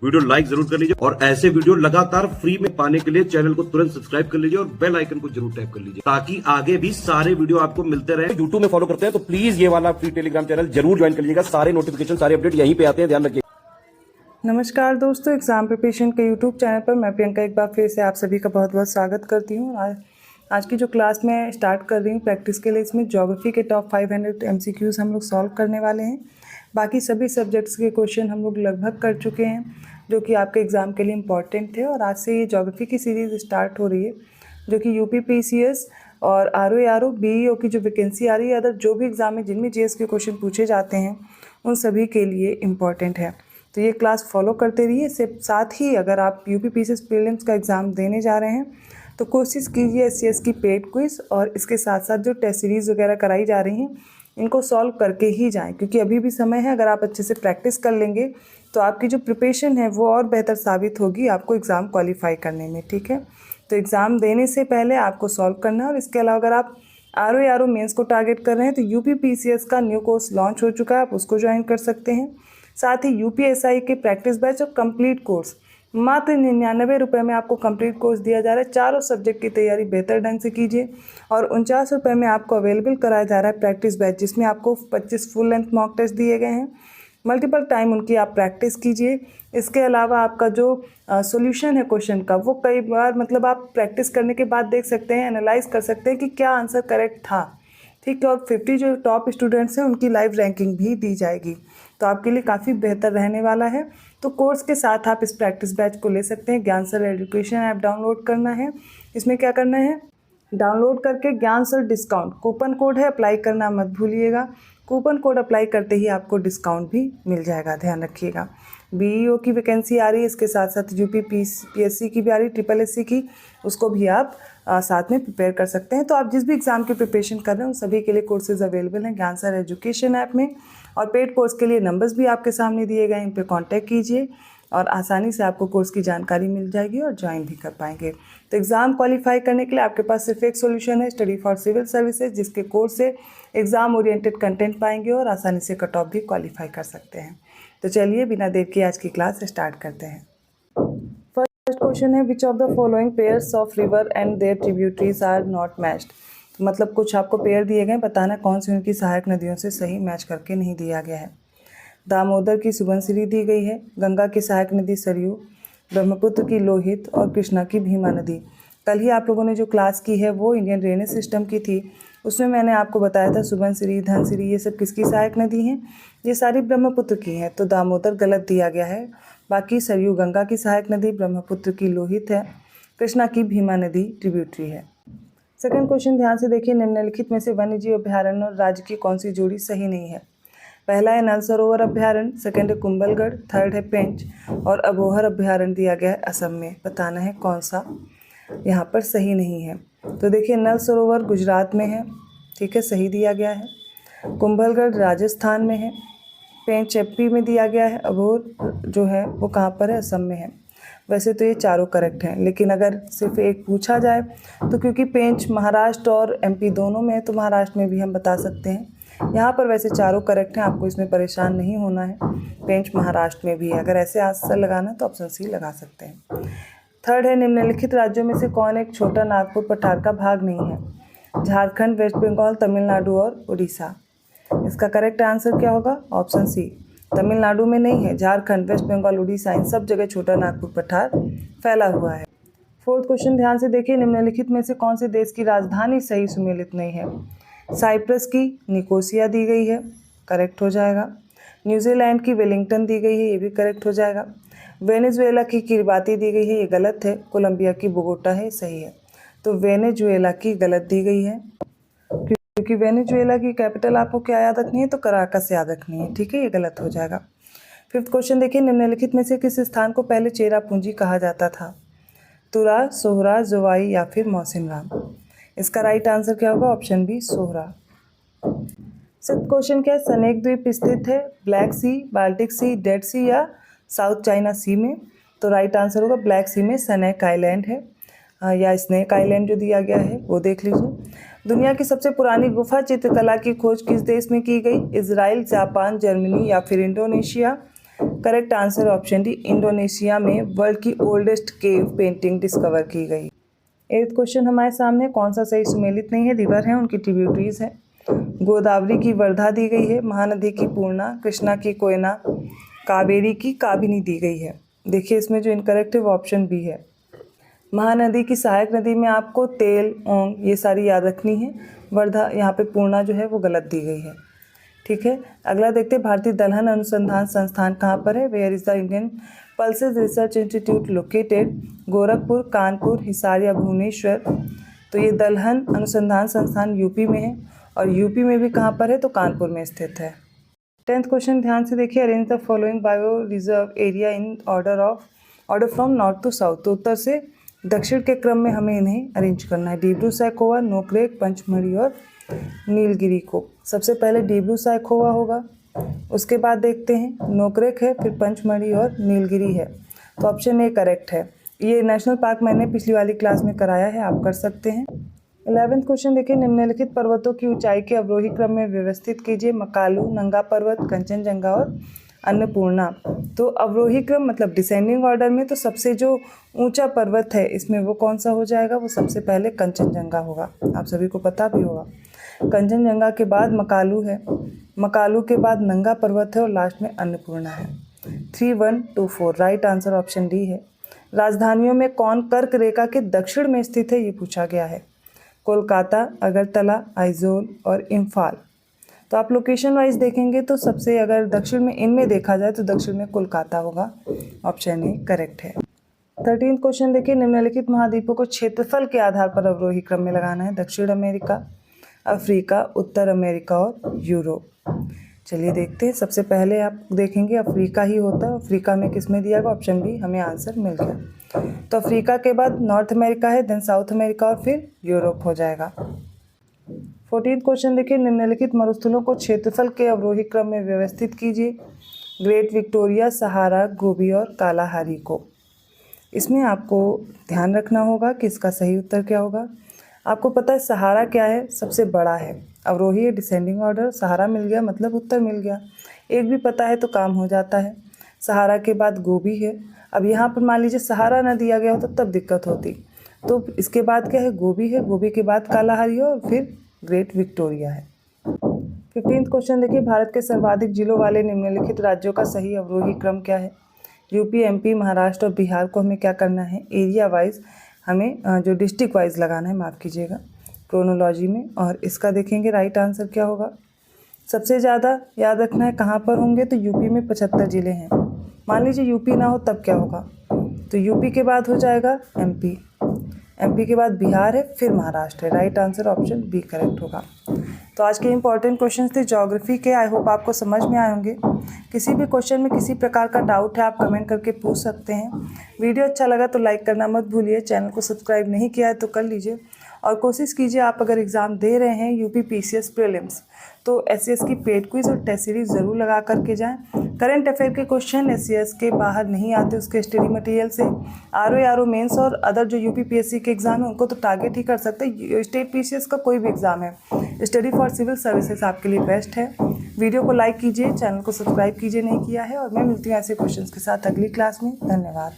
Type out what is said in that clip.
Video like जरूर कर लीजिए और ऐसे वीडियो लगातार फ्री में पाने के लिए चैनल को तुरंत सब्सक्राइब कर लीजिए और बेल आइकन को जरूर टैप कर लीजिए ताकि आगे भी सारे वीडियो आपको मिलते रहे। यूट्यूब में फॉलो करते हैं तो प्लीज ये वाला फ्री टेलीग्राम चैनल जरूर ज्वाइन कर लीजिएगा। सारे नोटिफिकेशन सारे अपडेट यहीं पे आते हैं, ध्यान रखिए। नमस्कार दोस्तों, एग्ज़ाम प्रिपरेशन के यूट्यूब चैनल पर मैं प्रियंका एक बार फिर से आप सभी का बहुत बहुत स्वागत करती हूँ। आज की जो क्लास मैं स्टार्ट कर रही हूँ प्रैक्टिस के लिए, इसमें ज्योग्राफी के टॉप 500 MCQs हम लोग सॉल्व करने वाले हैं। बाकी सभी सब्जेक्ट्स के क्वेश्चन हम लोग लगभग कर चुके हैं जो कि आपके एग्ज़ाम के लिए इम्पॉर्टेंट थे। और आज से ये ज्योग्राफी की सीरीज़ स्टार्ट हो रही है जो कि UPPCS और RO BEO की जो वैकेंसी आ रही है, अदर जो भी एग्ज़ाम में जिनमें GS के क्वेश्चन पूछे जाते हैं उन सभी के लिए इम्पॉर्टेंट है। तो ये क्लास फॉलो करते रहिए। इसके साथ ही अगर आप UPPCS प्रीलिम्स का एग्ज़ाम देने जा रहे हैं तो कोशिश कीजिए SCS की पेड क्विज और इसके साथ साथ जो टेस्ट सीरीज़ वगैरह कराई जा रही हैं इनको सॉल्व करके ही जाएं, क्योंकि अभी भी समय है। अगर आप अच्छे से प्रैक्टिस कर लेंगे तो आपकी जो प्रिपरेशन है वो और बेहतर साबित होगी आपको एग्ज़ाम क्वालिफाई करने में। ठीक है, तो एग्ज़ाम देने से पहले आपको सॉल्व करना है। और इसके अलावा अगर आप RO मेंस को टारगेट कर रहे हैं तो UPPCS का न्यू कोर्स लॉन्च हो चुका है, आप उसको ज्वाइन कर सकते हैं। साथ ही UPSI के प्रैक्टिस बैच और कंप्लीट कोर्स मात्र 99 रुपये में आपको कंप्लीट कोर्स दिया जा रहा है। चारों सब्जेक्ट की तैयारी बेहतर ढंग से कीजिए और 49 रुपये में आपको अवेलेबल कराया जा रहा है प्रैक्टिस बैच, जिसमें आपको 25 फुल लेंथ मॉक टेस्ट दिए गए हैं। मल्टीपल टाइम उनकी आप प्रैक्टिस कीजिए। इसके अलावा आपका जो सॉल्यूशन है क्वेश्चन का वो कई बार मतलब आप प्रैक्टिस करने के बाद देख सकते हैं, एनालाइज कर सकते हैं कि क्या आंसर करेक्ट था। ठीक है, और 50 जो टॉप स्टूडेंट्स हैं उनकी लाइव रैंकिंग भी दी जाएगी, तो आपके लिए काफ़ी बेहतर रहने वाला है। तो कोर्स के साथ आप इस प्रैक्टिस बैच को ले सकते हैं। ज्ञान सर एजुकेशन ऐप डाउनलोड करना है। इसमें क्या करना है, डाउनलोड करके ज्ञान सर डिस्काउंट कूपन कोड है, अप्लाई करना मत भूलिएगा। कूपन कोड अप्लाई करते ही आपको डिस्काउंट भी मिल जाएगा, ध्यान रखिएगा। BEO की वैकेंसी आ रही है, इसके साथ साथ UPPSC की भी आ रही है, SSC की, उसको भी आप साथ में प्रिपेयर कर सकते हैं। तो आप जिस भी एग्ज़ाम की प्रिपरेशन कर रहे हैं उन सभी के लिए कोर्सेज अवेलेबल हैं ज्ञान सर एजुकेशन ऐप में। और पेड कोर्स के लिए नंबर्स भी आपके सामने दिए गए हैं, इन पर कॉन्टैक्ट कीजिए और आसानी से आपको कोर्स की जानकारी मिल जाएगी और ज्वाइन भी कर पाएंगे। तो एग्ज़ाम क्वालिफाई करने के लिए आपके पास सिर्फ एक सोल्यूशन है, स्टडी फॉर सिविल सर्विसेज, जिसके कोर्स से एग्ज़ाम ओरिएंटेड कंटेंट पाएंगे और आसानी से कट ऑफ भी क्वालिफाई कर सकते हैं। तो चलिए बिना देर के आज की क्लास स्टार्ट करते हैं। फर्स्ट क्वेश्चन है, which of the following pairs of river and their tributaries are not matched. तो मतलब कुछ आपको पेयर दिए गए, बताना कौन सी उनकी सहायक नदियों से सही मैच करके नहीं दिया गया है। दामोदर की सुबनसिरी दी गई है, गंगा की सहायक नदी सरयू, ब्रह्मपुत्र की लोहित और कृष्णा की भीमा नदी। कल ही आप लोगों ने जो क्लास की है वो इंडियन ड्रेनेज सिस्टम की थी, उसमें मैंने आपको बताया था सुबनसिरी, धनसिरी ये सब किसकी सहायक नदी हैं, ये सारी ब्रह्मपुत्र की हैं। तो दामोदर गलत दिया गया है। बाकी सरयू गंगा की सहायक नदी, ब्रह्मपुत्र की लोहित है, कृष्णा की भीमा नदी ट्रिब्यूटरी है। सेकंड क्वेश्चन ध्यान से देखिए, निम्नलिखित में से वन्यजीव अभ्यारण्य और राज्य की कौन सी जोड़ी सही नहीं है। पहला है नल सरोवर अभ्यारण्य, सेकंड है कुंभलगढ़, थर्ड है पेंच और अबोहर अभ्यारण्य दिया गया है असम में। बताना है कौन सा यहाँ पर सही नहीं है। तो देखिए, नल सरोवर गुजरात में है, ठीक है, सही दिया गया है। कुंभलगढ़ राजस्थान में है, पेंच MP में दिया गया है, अबोहर जो है वो कहाँ पर है, असम में है। वैसे तो ये चारों करेक्ट हैं, लेकिन अगर सिर्फ एक पूछा जाए तो क्योंकि पेंच महाराष्ट्र और MP दोनों में है तो महाराष्ट्र में भी हम बता सकते हैं। यहाँ पर वैसे चारों करेक्ट हैं, आपको इसमें परेशान नहीं होना है। पेंच महाराष्ट्र में भी है। अगर ऐसे आंसर लगाना तो ऑप्शन C लगा सकते हैं। थर्ड है, निम्नलिखित राज्यों में से कौन एक छोटा नागपुर पठार का भाग नहीं है। झारखंड, वेस्ट बंगाल, तमिलनाडु और उड़ीसा। इसका करेक्ट आंसर क्या होगा, ऑप्शन C। तमिलनाडु में नहीं है, झारखंड, वेस्ट बंगाल, उड़ीसा इन सब जगह छोटा नागपुर पठार फैला हुआ है। फोर्थ क्वेश्चन ध्यान से देखिए, निम्नलिखित में से कौन से देश की राजधानी सही सुमेलित नहीं है। साइप्रस की निकोसिया दी गई है, करेक्ट हो जाएगा। न्यूजीलैंड की वेलिंगटन दी गई है, ये भी करेक्ट हो जाएगा। वेनेजुएला की किरबाती दी गई है, ये गलत है। कोलंबिया की बोगोटा है, सही है। तो वेनेजुएला की गलत दी गई है, क्योंकि वेनेजुएला की कैपिटल आपको क्या याद रखनी है, तो कराकस याद रखनी है, ठीक है, ये गलत हो जाएगा। फिफ्थ क्वेश्चन देखिए, निम्नलिखित में से किस स्थान को पहले चेरापूंजी कहा जाता था। तुरा, सोहरा, जोवाई या फिर मौसिनराम। इसका राइट आंसर क्या होगा, option B Sohra. Sixth question क्या है, सनेक द्वीप स्थित है ब्लैक सी, बाल्टिक सी, डेड सी या साउथ चाइना सी में। तो राइट आंसर होगा ब्लैक सी में सनेक आइलैंड है, या स्नेक आइलैंड जो दिया गया है वो देख लीजिए। दुनिया की सबसे पुरानी गुफा चित्रकला की खोज किस देश में की गई। इजराइल, जापान, जर्मनी या फिर Indonesia. Correct answer option D, Indonesia में वर्ल्ड की ओल्डेस्ट केव पेंटिंग डिस्कवर की गई। 8th क्वेश्चन हमारे सामने, कौन सा सही सुमेलित नहीं है, रिवर है, उनकी ट्रिब्यूटरीज है। गोदावरी की वर्धा दी गई है, महानदी की पूर्णा, कृष्णा की कोयना, कावेरी की काबिनी दी गई है। देखिए इसमें जो इनकरेक्ट है वो ऑप्शन बी है। महानदी की सहायक नदी में आपको तेल, ओंग ये सारी याद रखनी है। वर्धा, यहाँ पे पूर्णा जो है वो गलत दी गई है। ठीक है, अगला देखते हैं, भारतीय दलहन अनुसंधान संस्थान कहाँ पर है, where is the Indian pulses research institute located, Gorakhpur, Kanpur, Hisar या भुवनेश्वर। तो ये दलहन अनुसंधान संस्थान यूपी में है, और यूपी में भी कहाँ पर है, तो कानपुर में स्थित है। 10th क्वेश्चन ध्यान से देखिए, arrange the following bio reserve area in order from north to south. तो उत्तर से दक्षिण के क्रम में हमें इन्हें अरेंज करना है, डिब्रू सैखोवा, नोकरेक, पंचमढ़ी और नीलगिरी को। सबसे पहले डिब्रू सैखोवा होगा, उसके बाद देखते हैं नोकरेक है, फिर पंचमढ़ी और नीलगिरी है। तो ऑप्शन ए करेक्ट है। ये नेशनल पार्क मैंने पिछली वाली क्लास में कराया है, आप कर सकते हैं। 11th क्वेश्चन देखिए, निम्नलिखित पर्वतों की ऊंचाई के अवरोही क्रम में व्यवस्थित कीजिए, मकालू, नंगा पर्वत, कंचनजंगा और अन्नपूर्णा। तो अवरोही क्रम मतलब डिसेंडिंग ऑर्डर में, तो सबसे जो ऊंचा पर्वत है इसमें वो कौन सा हो जाएगा, वो सबसे पहले कंचनजंगा होगा, आप सभी को पता भी होगा। कंचनजंगा के बाद मकालू है, मकालू के बाद नंगा पर्वत है और लास्ट में अन्नपूर्णा है। 3, 1, 2, 4 राइट आंसर ऑप्शन डी है। राजधानियों में कौन कर्क रेखा के दक्षिण में स्थित है, ये पूछा गया है। कोलकाता, अगरतला, आइजोल और इम्फाल। तो आप लोकेशन वाइज देखेंगे तो सबसे अगर दक्षिण में इनमें देखा जाए तो दक्षिण में कोलकाता होगा, ऑप्शन ए करेक्ट है। 13th क्वेश्चन देखिए, निम्नलिखित महाद्वीपों को क्षेत्रफल के आधार पर अवरोही क्रम में लगाना है, दक्षिण अमेरिका, अफ्रीका, उत्तर अमेरिका और यूरोप। चलिए देखते हैं, सबसे पहले आप देखेंगे अफ्रीका ही होता है, अफ्रीका में किस में दिया गया, ऑप्शन बी, हमें आंसर मिल गया। तो अफ्रीका के बाद नॉर्थ अमेरिका है, देन साउथ अमेरिका और फिर यूरोप हो जाएगा। 14th क्वेश्चन देखिए, निम्नलिखित मरुस्थलों को क्षेत्रफल के अवरोही क्रम में व्यवस्थित कीजिए, ग्रेट विक्टोरिया, सहारा, गोबी और कालाहारी को। इसमें आपको ध्यान रखना होगा कि इसका सही उत्तर क्या होगा। आपको पता है सहारा क्या है, सबसे बड़ा है, अवरोही है, डिसेंडिंग ऑर्डर, सहारा मिल गया मतलब उत्तर मिल गया, एक भी पता है तो काम हो जाता है। सहारा के बाद गोबी है, अब यहाँ पर मान लीजिए सहारा ना दिया गया होता तब दिक्कत होती, तो इसके बाद क्या है, गोबी है, गोबी के बाद कालाहारी है और फिर ग्रेट विक्टोरिया है। 15th क्वेश्चन देखिए, भारत के सर्वाधिक जिलों वाले निम्नलिखित राज्यों का सही अवरोही क्रम क्या है। यूपी, एमपी, महाराष्ट्र और बिहार को हमें क्या करना है, एरिया वाइज हमें जो डिस्ट्रिक्ट वाइज लगाना है, माफ़ कीजिएगा, क्रोनोलॉजी में। और इसका देखेंगे राइट आंसर क्या होगा। सबसे ज़्यादा याद रखना है कहाँ पर होंगे, तो यूपी में 75 ज़िले हैं। मान लीजिए यूपी ना हो तब क्या होगा, तो यूपी के बाद हो जाएगा एमपी, एमपी के बाद बिहार है, फिर महाराष्ट्र है। Right answer option B correct होगा। तो आज के इंपॉर्टेंट क्वेश्चंस थे ज्योग्राफी के, आई होप आपको समझ में आए होंगे। किसी भी क्वेश्चन में किसी प्रकार का डाउट है आप कमेंट करके पूछ सकते हैं। वीडियो अच्छा लगा तो लाइक करना मत भूलिए, चैनल को सब्सक्राइब नहीं किया है तो कर लीजिए, और कोशिश कीजिए आप अगर एग्ज़ाम दे रहे हैं यूपी पीसीएस प्रीलिम्स तो एससीएस की पेड क्विज और टेस्ट सीरीज ज़रूर लगा करके जाएं। करंट अफेयर के क्वेश्चन एससीएस के बाहर नहीं आते, उसके स्टडी मटेरियल से आरओ मेंस और अदर जो यूपी पीएससी के एग्जाम है उनको तो टारगेट ही कर सकते हैं। स्टेट पीसीएस का कोई भी एग्जाम है, स्टडी फॉर सिविल सर्विसेज आपके लिए बेस्ट है। वीडियो को लाइक कीजिए, चैनल को सब्सक्राइब कीजिए नहीं किया है, और मैं मिलती हूँ ऐसे क्वेश्चंस के साथ अगली क्लास में। धन्यवाद।